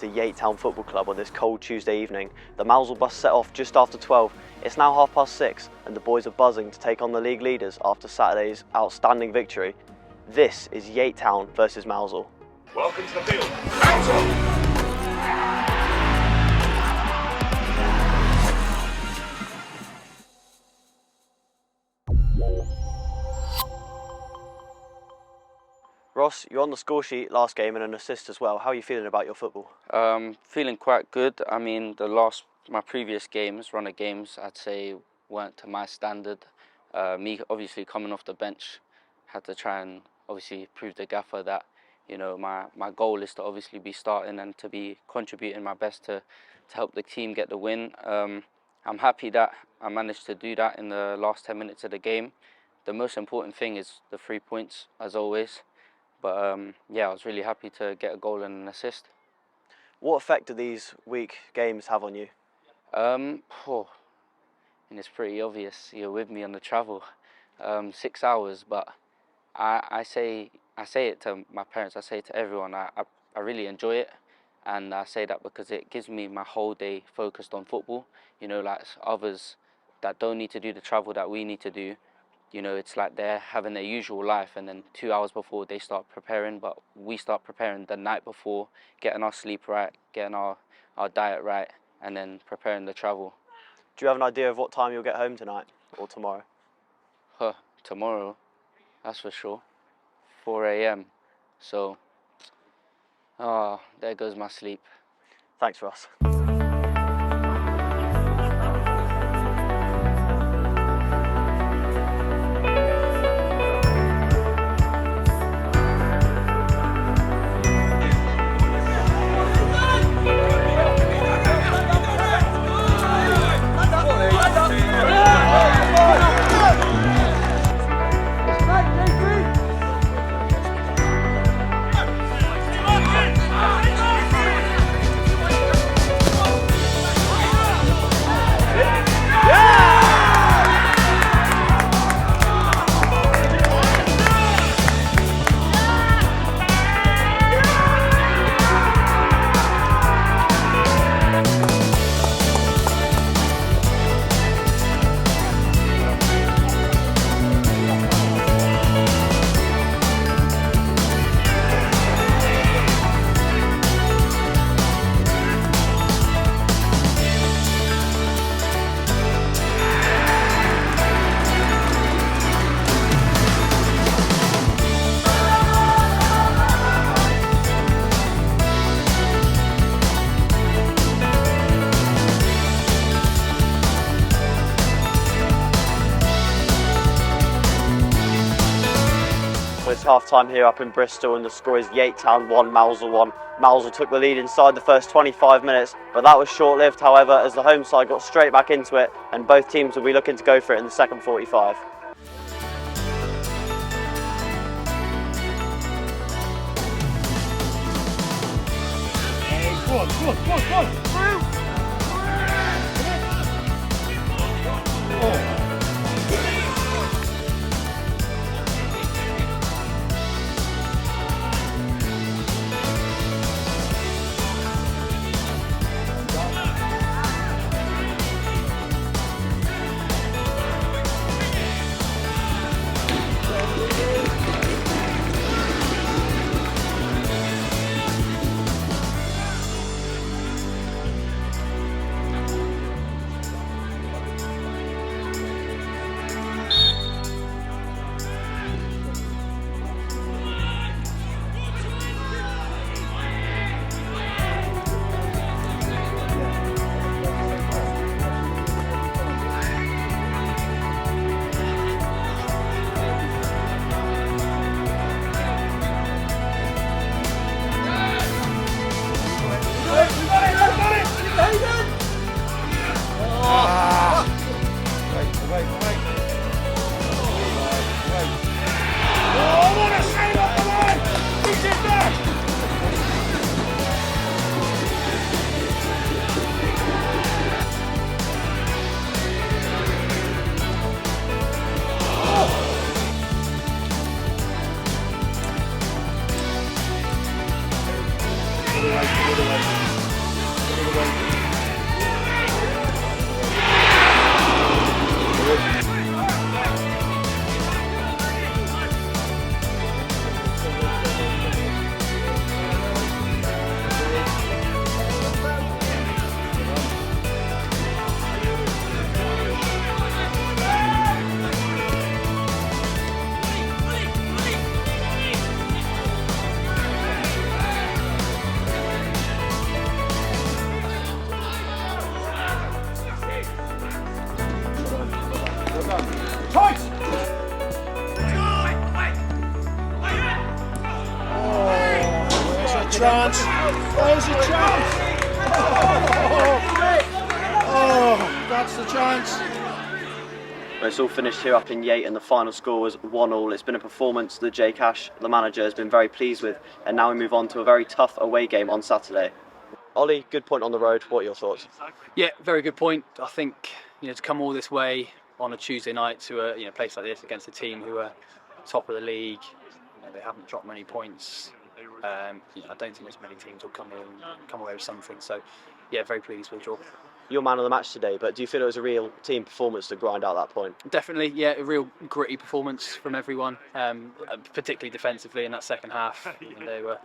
to Yate Town Football Club on this cold Tuesday evening. The Mousehole bus set off just after 12. It's now 6:30 and the boys are buzzing to take on the league leaders after Saturday's outstanding victory. This is Yate Town versus Mousehole. Welcome to the field. Mousehole! Ross, you're on the score sheet last game and an assist as well. How are you feeling about your football? Feeling quite good. I mean, my previous games, run of games, I'd say weren't to my standard. Me obviously coming off the bench, had to try and obviously prove the gaffer that, you know, my goal is to obviously be starting and to be contributing my best to help the team get the win. I'm happy that I managed to do that in the last 10 minutes of the game. The most important thing is the 3 points, as always. But yeah, I was really happy to get a goal and an assist. What effect do these week games have on you? And it's pretty obvious. You're with me on the travel, 6 hours. But I say it to my parents. I say it to everyone. I really enjoy it, and I say that because it gives me my whole day focused on football. You know, like others that don't need to do the travel that we need to do. You know, it's like they're having their usual life, and then 2 hours before they start preparing, but we start preparing the night before, getting our sleep right, getting our diet right, and then preparing the travel. Do you have an idea of what time you'll get home tonight or tomorrow? Tomorrow, that's for sure, 4 a.m. So, there goes my sleep. Thanks, Ross. It's half time here up in Bristol and the score is Yate Town 1, Mousehole 1. Mousehole took the lead inside the first 25 minutes, but that was short-lived, however, as the home side got straight back into it and both teams will be looking to go for it in the second 45. Hey, go on. chance. There's a chance. Oh, that's the chance. Well, it's all finished here up in Yate and the final score was 1-1. It's been a performance that Jake Ash, the manager, has been very pleased with, and now we move on to a very tough away game on Saturday. Ollie, good point on the road. What are your thoughts? Yeah, very good point. I think to come all this way on a Tuesday night to a place like this against a team who are top of the league, they haven't dropped many points. I don't think as many teams will come away with something. So, yeah, very pleased with the draw. You're man of the match today, but do you feel it was a real team performance to grind out that point? Definitely, yeah, a real gritty performance from everyone, particularly defensively in that second half. They were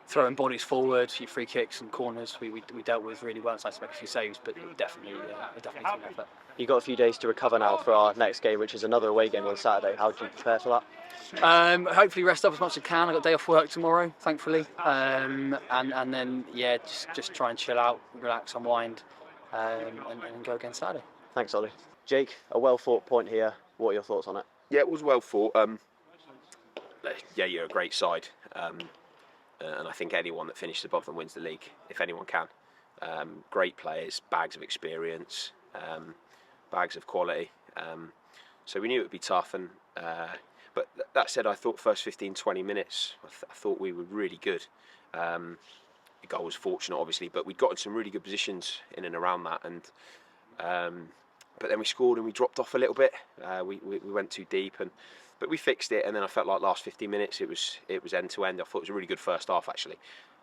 throwing bodies forward, few free kicks and corners we dealt with really well. It's nice to make a few saves, but definitely team effort. You've got a few days to recover now for our next game, which is another away game on Saturday. How do you prepare for that? Hopefully rest up as much as I can. I've got a day off work tomorrow, thankfully, and then just try and chill out, relax, unwind, and go again Saturday. Thanks, Ollie. Jake, a well fought point here. What are your thoughts on it? Yeah, it was well fought. Yeah, you're a great side. And I think anyone that finishes above them wins the league, if anyone can. Great players, bags of experience, bags of quality. So we knew it would be tough. But that said, I thought first 15, 20 minutes, I thought we were really good. The goal was fortunate, obviously, but we'd got in some really good positions in and around that. But then we scored and we dropped off a little bit. We went too deep, but we fixed it. And then I felt like last 15 minutes it was end to end. I thought it was a really good first half actually,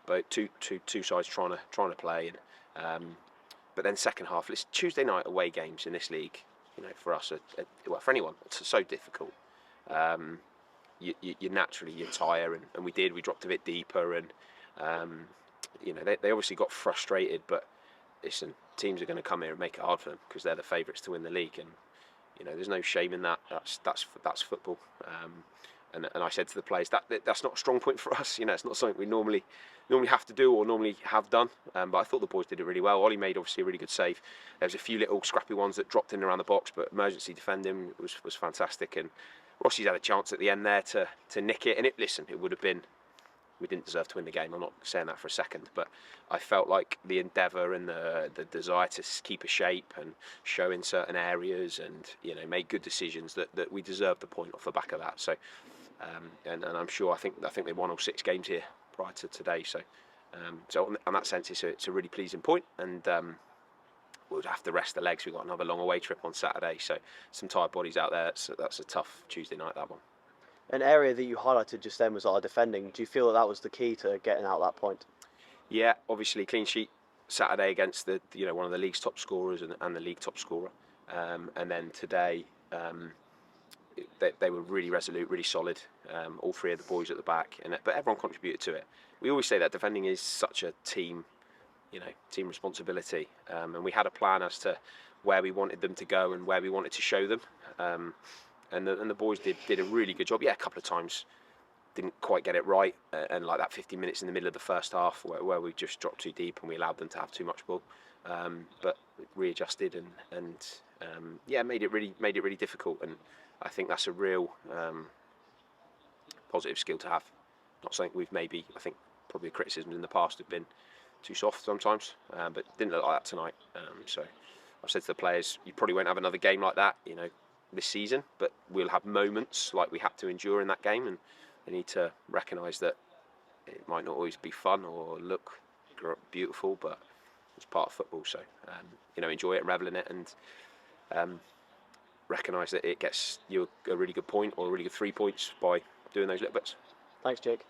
but two sides trying to play. But then second half, it's Tuesday night away games in this league. For us, well, for anyone, it's so difficult. You naturally tire, and we dropped a bit deeper, and they obviously got frustrated, but listen, teams are going to come here and make it hard for them because they're the favourites to win the league, and there's no shame in that. That's football. And I said to the players that's not a strong point for us. It's not something we normally have to do or normally have done. But I thought the boys did it really well. Ollie made obviously a really good save. There was a few little scrappy ones that dropped in around the box, but emergency defending was fantastic. And Rossi's had a chance at the end there to nick it. And it would have been. We didn't deserve to win the game. I'm not saying that for a second, but I felt like the endeavour and the desire to keep a shape and show in certain areas and make good decisions that we deserved the point off the back of that. So, and I'm sure I think they won all 6 games here prior to today. So, in that sense, it's a really pleasing point, and we'll have to rest the legs. We've got another long away trip on Saturday, so some tired bodies out there. That's a tough Tuesday night, that one. An area that you highlighted just then was our defending. Do you feel that was the key to getting out that point? Yeah, obviously clean sheet Saturday against the one of the league's top scorers and the league top scorer, and then today they were really resolute, really solid. All 3 of the boys at the back, but everyone contributed to it. We always say that defending is such a team responsibility, and we had a plan as to where we wanted them to go and where we wanted to show them. And the boys did a really good job. Yeah, a couple of times didn't quite get it right, and like that 15 minutes in the middle of the first half where we just dropped too deep and we allowed them to have too much ball. But readjusted and made it really difficult. And I think that's a real positive skill to have. Not something we've I think probably criticisms in the past have been too soft sometimes, but didn't look like that tonight. So I've said to the players, you probably won't have another game like that, this season, but we'll have moments like we had to endure in that game, and they need to recognise that it might not always be fun or look beautiful, but it's part of football. So enjoy it and revel in it, and recognise that it gets you a really good point or a really good 3 points by doing those little bits. Thanks, Jake.